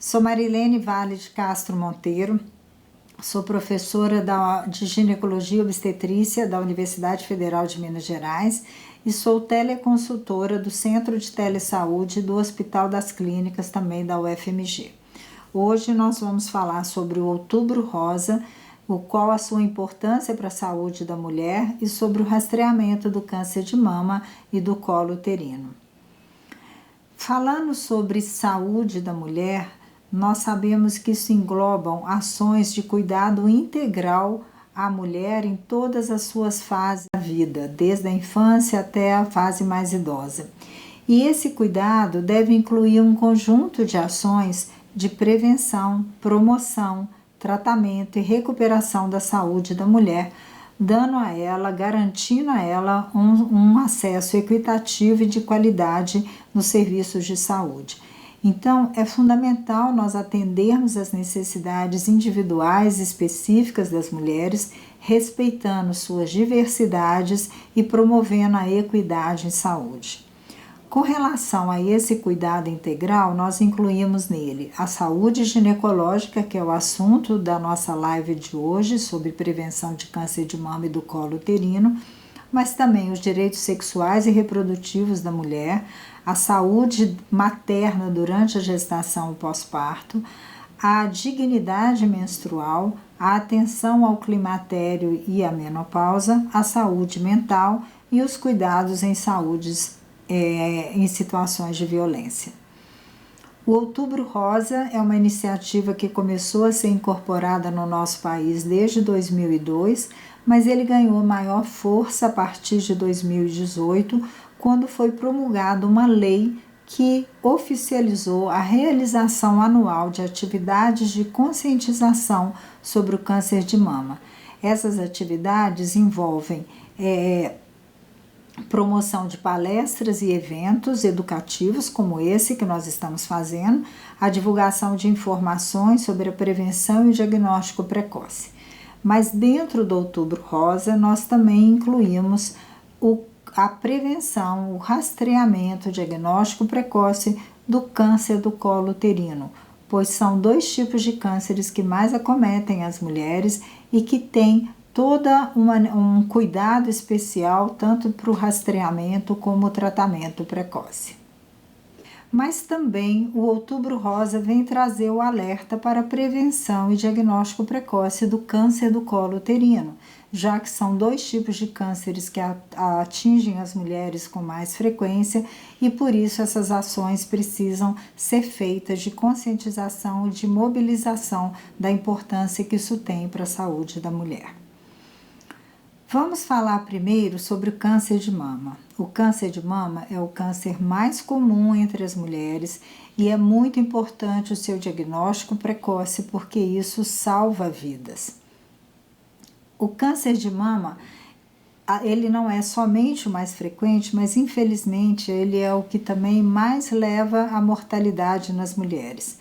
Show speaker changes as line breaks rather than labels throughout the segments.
Sou Marilene Vale de Castro Monteiro, sou professora de Ginecologia e Obstetrícia da Universidade Federal de Minas Gerais e sou teleconsultora do Centro de Telesaúde do Hospital das Clínicas, também da UFMG. Hoje nós vamos falar sobre o Outubro Rosa, qual a sua importância para a saúde da mulher e sobre o rastreamento do câncer de mama e do colo uterino. Falando sobre saúde da mulher, nós sabemos que isso engloba ações de cuidado integral à mulher em todas as suas fases da vida, desde a infância até a fase mais idosa. E esse cuidado deve incluir um conjunto de ações de prevenção, promoção, tratamento e recuperação da saúde da mulher, dando a ela, garantindo a ela um acesso equitativo e de qualidade nos serviços de saúde. Então, é fundamental nós atendermos as necessidades individuais específicas das mulheres, respeitando suas diversidades e promovendo a equidade em saúde. Com relação a esse cuidado integral, nós incluímos nele a saúde ginecológica, que é o assunto da nossa live de hoje, sobre prevenção de câncer de mama e do colo uterino, mas também os direitos sexuais e reprodutivos da mulher, a saúde materna durante a gestação e pós-parto, a dignidade menstrual, a atenção ao climatério e à menopausa, a saúde mental e os cuidados em em situações de violência. O Outubro Rosa é uma iniciativa que começou a ser incorporada no nosso país desde 2002, mas ele ganhou maior força a partir de 2018, quando foi promulgada uma lei que oficializou a realização anual de atividades de conscientização sobre o câncer de mama. Essas atividades envolvem promoção de palestras e eventos educativos, como esse que nós estamos fazendo, a divulgação de informações sobre a prevenção e o diagnóstico precoce. Mas dentro do Outubro Rosa, nós também incluímos a prevenção, o rastreamento, o diagnóstico precoce do câncer do colo uterino, pois são dois tipos de cânceres que mais acometem as mulheres e que têm um cuidado especial tanto para o rastreamento como o tratamento precoce. Mas também o Outubro Rosa vem trazer o alerta para a prevenção e diagnóstico precoce do câncer do colo uterino, já que são dois tipos de cânceres que atingem as mulheres com mais frequência e por isso essas ações precisam ser feitas de conscientização e de mobilização da importância que isso tem para a saúde da mulher. Vamos falar primeiro sobre o câncer de mama. O câncer de mama é o câncer mais comum entre as mulheres e é muito importante o seu diagnóstico precoce porque isso salva vidas. O câncer de mama, ele não é somente o mais frequente, mas infelizmente ele é o que também mais leva à mortalidade nas mulheres.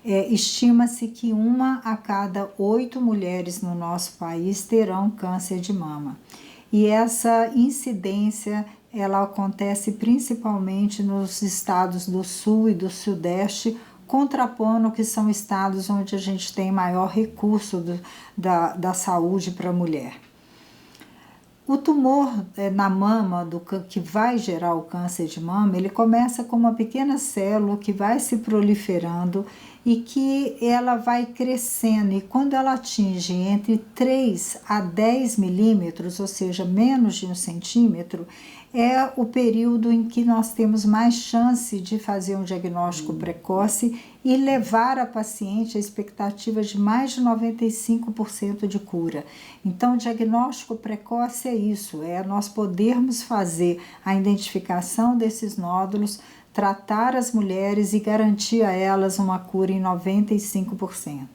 Estima-se que 1 a cada 8 mulheres no nosso país terão câncer de mama. E essa incidência, ela acontece principalmente nos estados do sul e do sudeste, contrapondo que são estados onde a gente tem maior recurso da saúde para a mulher. O tumor na mama que vai gerar o câncer de mama, ele começa com uma pequena célula que vai se proliferando e que ela vai crescendo e quando ela atinge entre 3 a 10 milímetros, ou seja, menos de 1 centímetro, é o período em que nós temos mais chance de fazer um diagnóstico precoce e levar a paciente a expectativa de mais de 95% de cura. Então, o diagnóstico precoce é isso, é nós podermos fazer a identificação desses nódulos, tratar as mulheres e garantir a elas uma cura em 95%.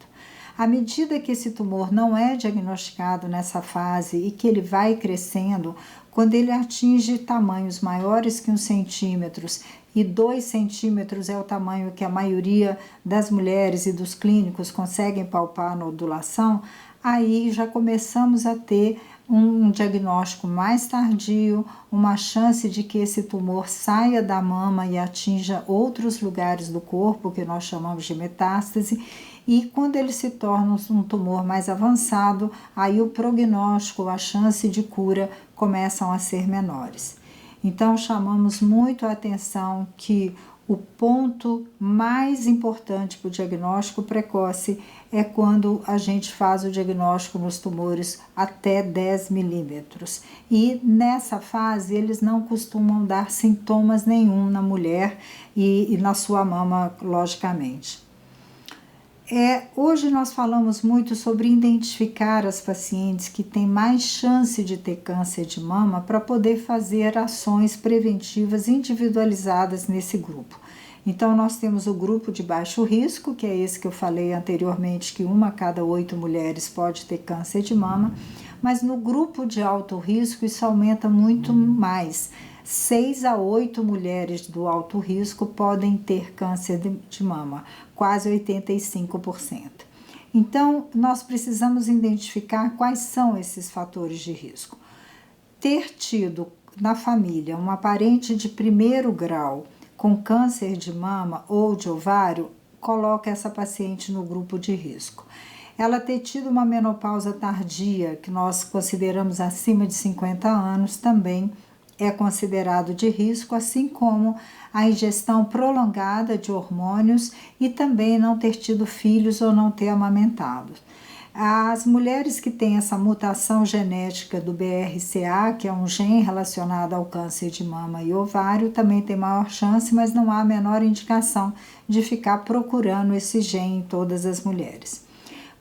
À medida que esse tumor não é diagnosticado nessa fase e que ele vai crescendo, quando ele atinge tamanhos maiores que 1 centímetro e 2 centímetros é o tamanho que a maioria das mulheres e dos clínicos conseguem palpar a nodulação, aí já começamos a ter um diagnóstico mais tardio, uma chance de que esse tumor saia da mama e atinja outros lugares do corpo, que nós chamamos de metástase, e quando ele se torna um tumor mais avançado, aí o prognóstico, a chance de cura começam a ser menores. Então, chamamos muito a atenção que o ponto mais importante para o diagnóstico precoce é quando a gente faz o diagnóstico nos tumores até 10 milímetros. E nessa fase eles não costumam dar sintomas nenhum na mulher e na sua mama, logicamente. Hoje nós falamos muito sobre identificar as pacientes que têm mais chance de ter câncer de mama para poder fazer ações preventivas individualizadas nesse grupo. Então nós temos o grupo de baixo risco, que é esse que eu falei anteriormente, que 1 a cada 8 mulheres pode ter câncer de mama, mas no grupo de alto risco isso aumenta muito mais. 6 a 8 mulheres do alto risco podem ter câncer de mama, quase 85%. Então, nós precisamos identificar quais são esses fatores de risco. Ter tido na família uma parente de primeiro grau com câncer de mama ou de ovário, coloca essa paciente no grupo de risco. Ela ter tido uma menopausa tardia, que nós consideramos acima de 50 anos, também é considerado de risco, assim como a ingestão prolongada de hormônios e também não ter tido filhos ou não ter amamentado. As mulheres que têm essa mutação genética do BRCA, que é um gene relacionado ao câncer de mama e ovário, também tem maior chance, mas não há a menor indicação de ficar procurando esse gene em todas as mulheres.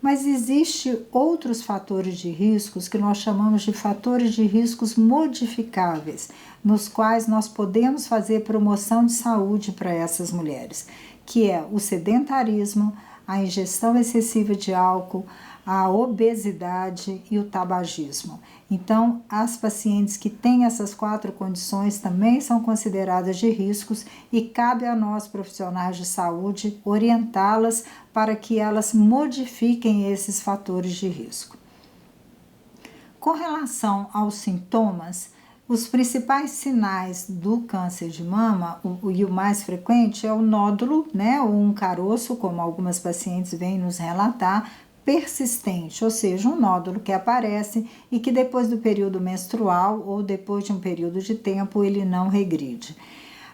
Mas existem outros fatores de riscos que nós chamamos de fatores de riscos modificáveis, nos quais nós podemos fazer promoção de saúde para essas mulheres, que é o sedentarismo, a ingestão excessiva de álcool, a obesidade e o tabagismo. Então, as pacientes que têm essas 4 condições também são consideradas de riscos e cabe a nós, profissionais de saúde, orientá-las para que elas modifiquem esses fatores de risco. Com relação aos sintomas, os principais sinais do câncer de mama, e o mais frequente, é o nódulo, né, ou um caroço, como algumas pacientes vêm nos relatar, persistente, ou seja, um nódulo que aparece e que depois do período menstrual ou depois de um período de tempo ele não regride.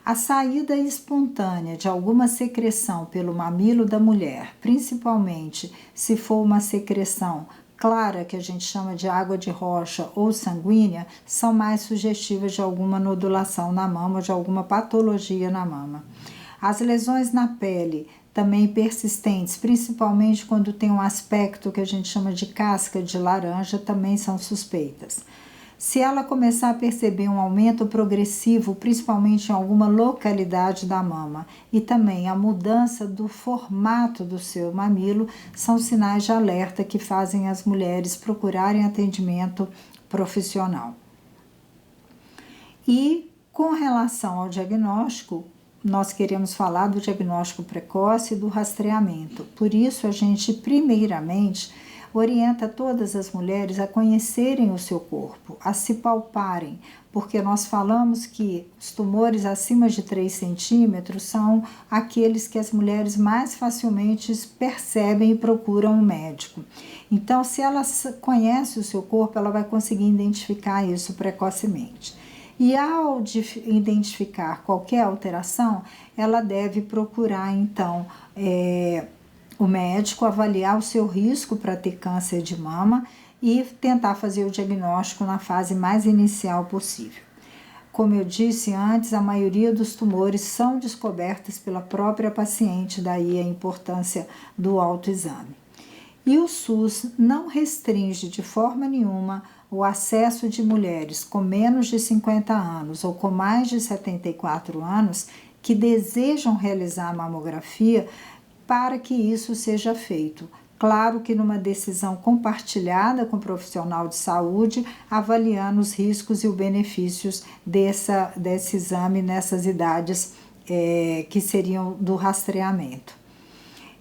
A saída espontânea de alguma secreção pelo mamilo da mulher, principalmente se for uma secreção clara, que a gente chama de água de rocha ou sanguínea, são mais sugestivas de alguma nodulação na mama, de alguma patologia na mama. As lesões na pele, também persistentes, principalmente quando tem um aspecto que a gente chama de casca de laranja, também são suspeitas. Se ela começar a perceber um aumento progressivo, principalmente em alguma localidade da mama, e também a mudança do formato do seu mamilo, são sinais de alerta que fazem as mulheres procurarem atendimento profissional. E com relação ao diagnóstico, nós queremos falar do diagnóstico precoce e do rastreamento. Por isso, a gente, primeiramente, orienta todas as mulheres a conhecerem o seu corpo, a se palparem, porque nós falamos que os tumores acima de 3 centímetros são aqueles que as mulheres mais facilmente percebem e procuram um médico. Então, se ela conhece o seu corpo, ela vai conseguir identificar isso precocemente. E ao identificar qualquer alteração, ela deve procurar, então, o médico, avaliar o seu risco para ter câncer de mama e tentar fazer o diagnóstico na fase mais inicial possível. Como eu disse antes, a maioria dos tumores são descobertos pela própria paciente, daí a importância do autoexame. E o SUS não restringe de forma nenhuma o acesso de mulheres com menos de 50 anos ou com mais de 74 anos que desejam realizar a mamografia para que isso seja feito. Claro que numa decisão compartilhada com o profissional de saúde, avaliando os riscos e os benefícios desse exame nessas idades que seriam do rastreamento.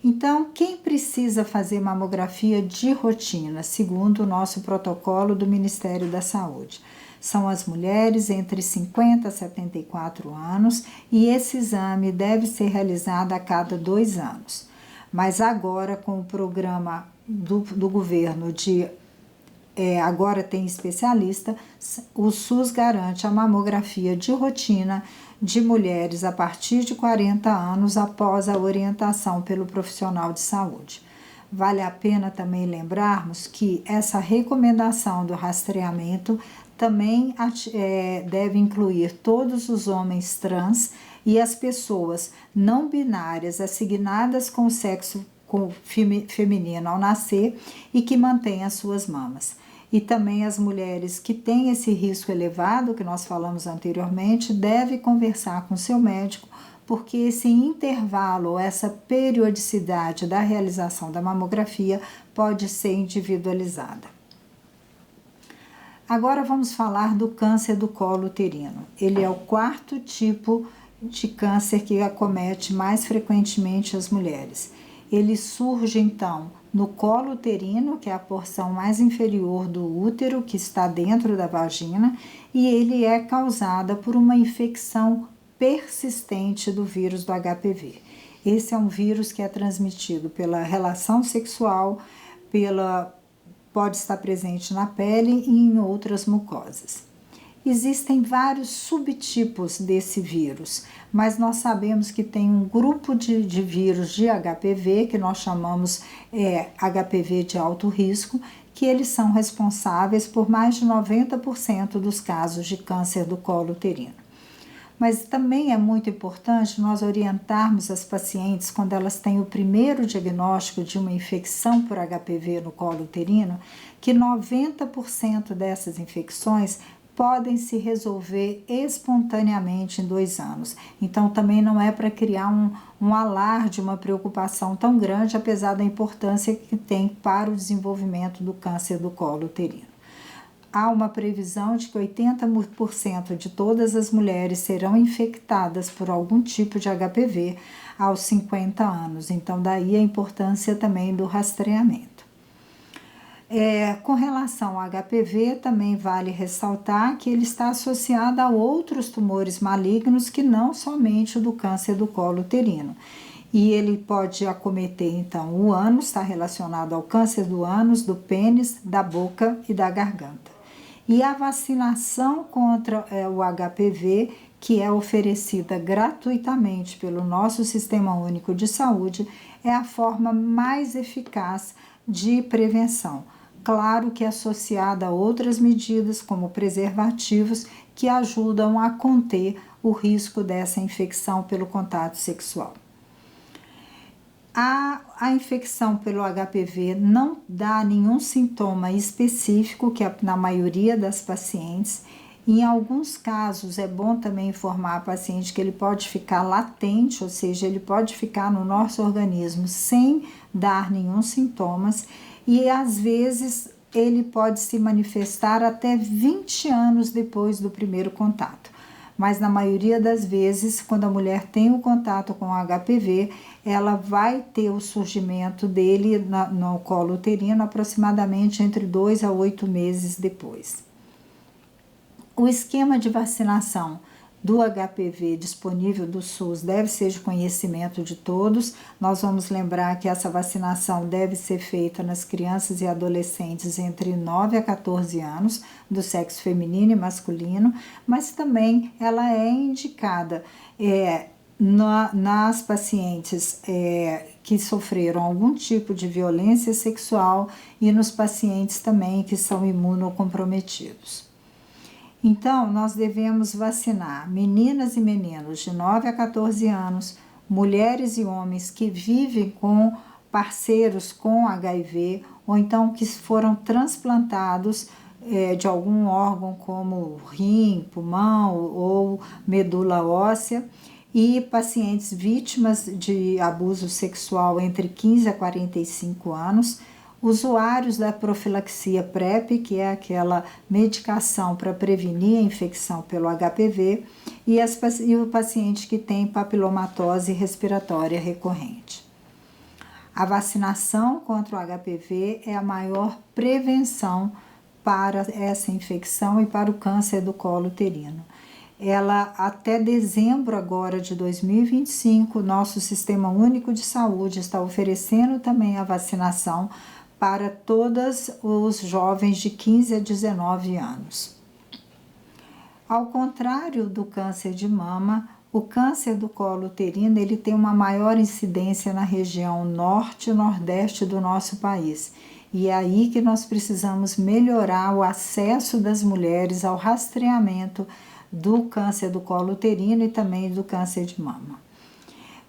Então, quem precisa fazer mamografia de rotina, segundo o nosso protocolo do Ministério da Saúde? São as mulheres entre 50 a 74 anos e esse exame deve ser realizado a cada 2 anos. Mas agora, com o programa do governo de agora tem especialista, o SUS garante a mamografia de rotina de mulheres a partir de 40 anos após a orientação pelo profissional de saúde. Vale a pena também lembrarmos que essa recomendação do rastreamento também deve incluir todos os homens trans e as pessoas não binárias assignadas com o sexo feminino ao nascer e que mantêm as suas mamas. E também as mulheres que têm esse risco elevado, que nós falamos anteriormente, devem conversar com seu médico, porque esse intervalo, essa periodicidade da realização da mamografia pode ser individualizada. Agora vamos falar do câncer do colo uterino. Ele é o 4º tipo de câncer que acomete mais frequentemente as mulheres. Ele surge então no colo uterino, que é a porção mais inferior do útero que está dentro da vagina, e ele é causado por uma infecção persistente do vírus do HPV. Esse é um vírus que é transmitido pela relação sexual, pode estar presente na pele e em outras mucosas. Existem vários subtipos desse vírus, mas nós sabemos que tem um grupo de vírus de HPV, que nós chamamos HPV de alto risco, que eles são responsáveis por mais de 90% dos casos de câncer do colo uterino. Mas também é muito importante nós orientarmos as pacientes quando elas têm o primeiro diagnóstico de uma infecção por HPV no colo uterino, que 90% dessas infecções podem se resolver espontaneamente em 2 anos. Então, também não é para criar um alarde, uma preocupação tão grande, apesar da importância que tem para o desenvolvimento do câncer do colo uterino. Há uma previsão de que 80% de todas as mulheres serão infectadas por algum tipo de HPV aos 50 anos. Então, daí a importância também do rastreamento. Com relação ao HPV, também vale ressaltar que ele está associado a outros tumores malignos que não somente o do câncer do colo uterino. E ele pode acometer, então, o ânus, está relacionado ao câncer do ânus, do pênis, da boca e da garganta. E a vacinação contra o HPV, que é oferecida gratuitamente pelo nosso Sistema Único de Saúde, é a forma mais eficaz de prevenção. Claro que associada a outras medidas, como preservativos, que ajudam a conter o risco dessa infecção pelo contato sexual. A infecção pelo HPV não dá nenhum sintoma específico, que na maioria das pacientes. Em alguns casos, é bom também informar a paciente que ele pode ficar latente, ou seja, ele pode ficar no nosso organismo sem dar nenhum sintomas, e às vezes ele pode se manifestar até 20 anos depois do primeiro contato. Mas na maioria das vezes, quando a mulher tem o contato com o HPV, ela vai ter o surgimento dele no colo uterino aproximadamente entre 2 a 8 meses depois. O esquema de vacinação do HPV disponível do SUS deve ser de conhecimento de todos. Nós vamos lembrar que essa vacinação deve ser feita nas crianças e adolescentes entre 9 a 14 anos, do sexo feminino e masculino, mas também ela é indicada nas pacientes que sofreram algum tipo de violência sexual e nos pacientes também que são imunocomprometidos. Então, nós devemos vacinar meninas e meninos de 9 a 14 anos, mulheres e homens que vivem com parceiros com HIV ou então que foram transplantados de algum órgão como rim, pulmão ou medula óssea, e pacientes vítimas de abuso sexual entre 15 a 45 anos, usuários da profilaxia PrEP, que é aquela medicação para prevenir a infecção pelo HPV, e o paciente que tem papilomatose respiratória recorrente. A vacinação contra o HPV é a maior prevenção para essa infecção e para o câncer do colo uterino. Ela, até dezembro agora de 2025, nosso Sistema Único de Saúde está oferecendo também a vacinação para todos os jovens de 15 a 19 anos. Ao contrário do câncer de mama, o câncer do colo uterino ele tem uma maior incidência na região norte e nordeste do nosso país. E é aí que nós precisamos melhorar o acesso das mulheres ao rastreamento do câncer do colo uterino e também do câncer de mama.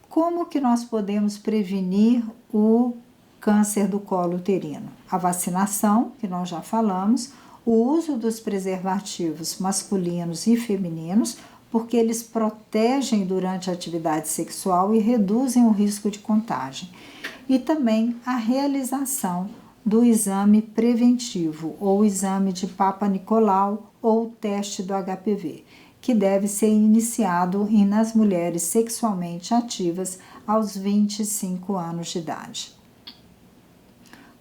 Como que nós podemos prevenir o câncer do colo uterino? A vacinação, que nós já falamos, o uso dos preservativos masculinos e femininos, porque eles protegem durante a atividade sexual e reduzem o risco de contágio. E também a realização do exame preventivo, ou exame de Papa Nicolau, ou teste do HPV, que deve ser iniciado nas mulheres sexualmente ativas aos 25 anos de idade.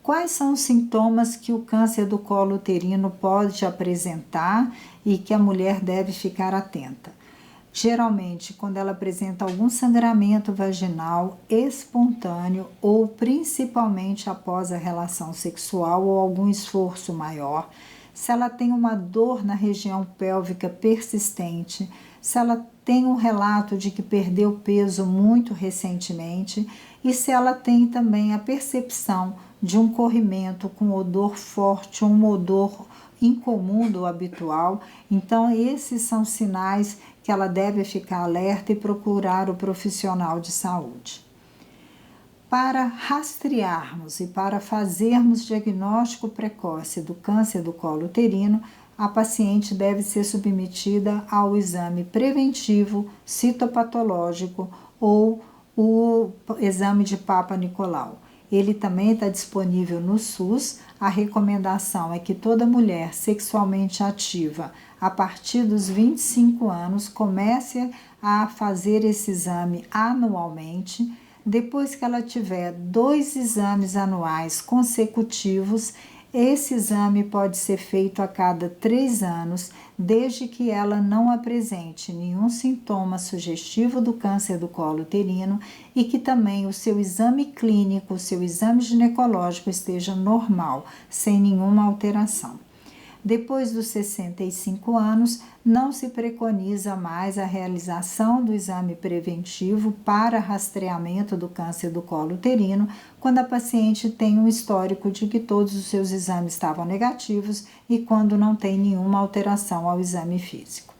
Quais são os sintomas que o câncer do colo uterino pode apresentar e que a mulher deve ficar atenta? Geralmente, quando ela apresenta algum sangramento vaginal espontâneo ou principalmente após a relação sexual ou algum esforço maior, se ela tem uma dor na região pélvica persistente, se ela tem um relato de que perdeu peso muito recentemente e se ela tem também a percepção de um corrimento com odor forte, um odor incomum do habitual. Então, esses são sinais que ela deve ficar alerta e procurar o profissional de saúde. Para rastrearmos e para fazermos diagnóstico precoce do câncer do colo uterino, a paciente deve ser submetida ao exame preventivo citopatológico ou o exame de Papa Nicolau. Ele também está disponível no SUS. A recomendação é que toda mulher sexualmente ativa a partir dos 25 anos comece a fazer esse exame anualmente. Depois que ela tiver 2 exames anuais consecutivos, esse exame pode ser feito a cada 3 anos, desde que ela não apresente nenhum sintoma sugestivo do câncer do colo uterino e que também o seu exame clínico, o seu exame ginecológico esteja normal, sem nenhuma alteração. Depois dos 65 anos, não se preconiza mais a realização do exame preventivo para rastreamento do câncer do colo uterino, quando a paciente tem um histórico de que todos os seus exames estavam negativos e quando não tem nenhuma alteração ao exame físico.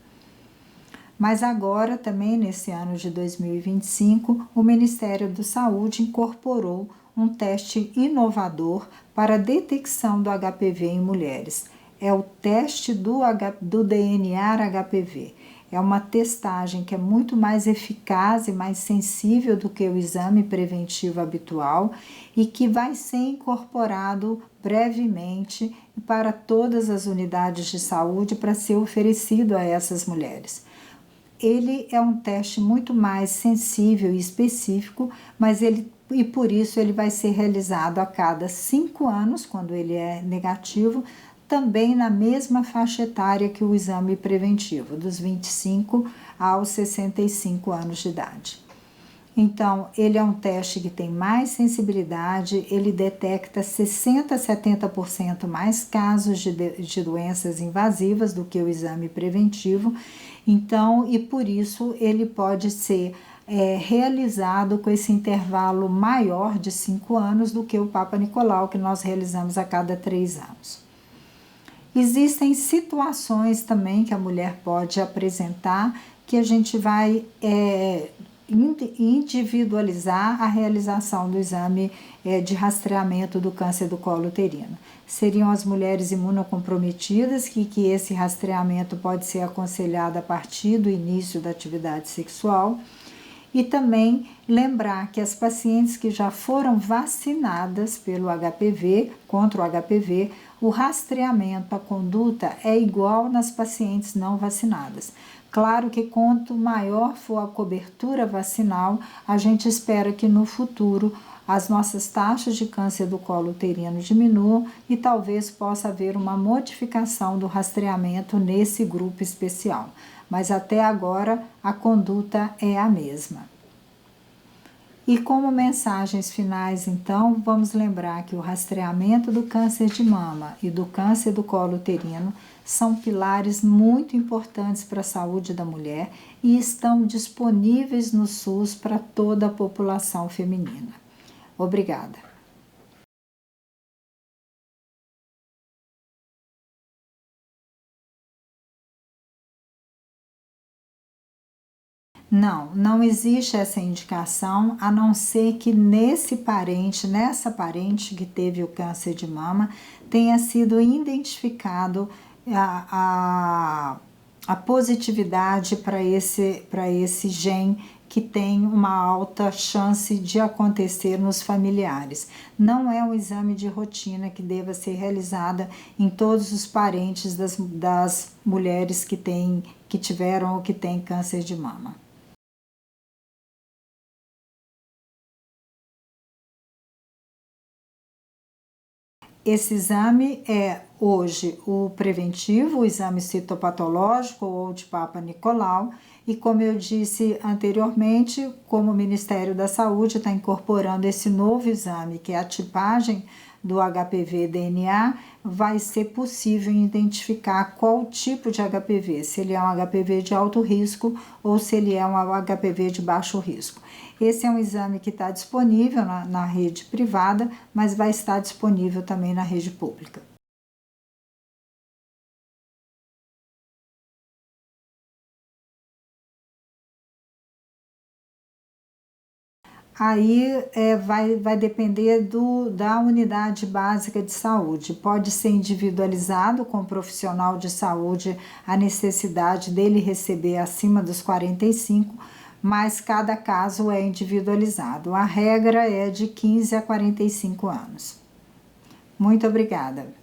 Mas agora, também nesse ano de 2025, o Ministério da Saúde incorporou um teste inovador para a detecção do HPV em mulheres. É o teste do DNA HPV. É uma testagem que é muito mais eficaz e mais sensível do que o exame preventivo habitual e que vai ser incorporado brevemente para todas as unidades de saúde para ser oferecido a essas mulheres. Ele é um teste muito mais sensível e específico, e por isso ele vai ser realizado a cada 5 anos, quando ele é negativo, também na mesma faixa etária que o exame preventivo, dos 25 aos 65 anos de idade. Então, ele é um teste que tem mais sensibilidade, ele detecta 60% a 70% mais casos de doenças invasivas do que o exame preventivo, então, e por isso ele pode ser realizado com esse intervalo maior de 5 anos do que o Papa Nicolau, que nós realizamos a cada 3 anos. Existem situações também que a mulher pode apresentar que a gente vai individualizar a realização do exame de rastreamento do câncer do colo uterino. Seriam as mulheres imunocomprometidas, que esse rastreamento pode ser aconselhado a partir do início da atividade sexual. E também lembrar que as pacientes que já foram vacinadas pelo HPV, contra o HPV, o rastreamento, a conduta é igual nas pacientes não vacinadas. Claro que quanto maior for a cobertura vacinal, a gente espera que no futuro as nossas taxas de câncer do colo uterino diminuam e talvez possa haver uma modificação do rastreamento nesse grupo especial. Mas até agora a conduta é a mesma. E como mensagens finais, então, vamos lembrar que o rastreamento do câncer de mama e do câncer do colo uterino são pilares muito importantes para a saúde da mulher e estão disponíveis no SUS para toda a população feminina. Obrigada. Não existe essa indicação, a não ser que nessa parente que teve o câncer de mama, tenha sido identificado a positividade para esse gene que tem uma alta chance de acontecer nos familiares. Não é um exame de rotina que deva ser realizada em todos os parentes das mulheres que tiveram ou que têm câncer de mama. Esse exame é hoje o preventivo, o exame citopatológico ou de Papa Nicolau, e como eu disse anteriormente, como o Ministério da Saúde está incorporando esse novo exame, que é a tipagem do HPV-DNA, vai ser possível identificar qual tipo de HPV, se ele é um HPV de alto risco ou se ele é um HPV de baixo risco. Esse é um exame que está disponível na rede privada, mas vai estar disponível também na rede pública. Aí vai depender da unidade básica de saúde. Pode ser individualizado com o profissional de saúde a necessidade dele receber acima dos 45, mas cada caso é individualizado. A regra é de 15 a 45 anos. Muito obrigada.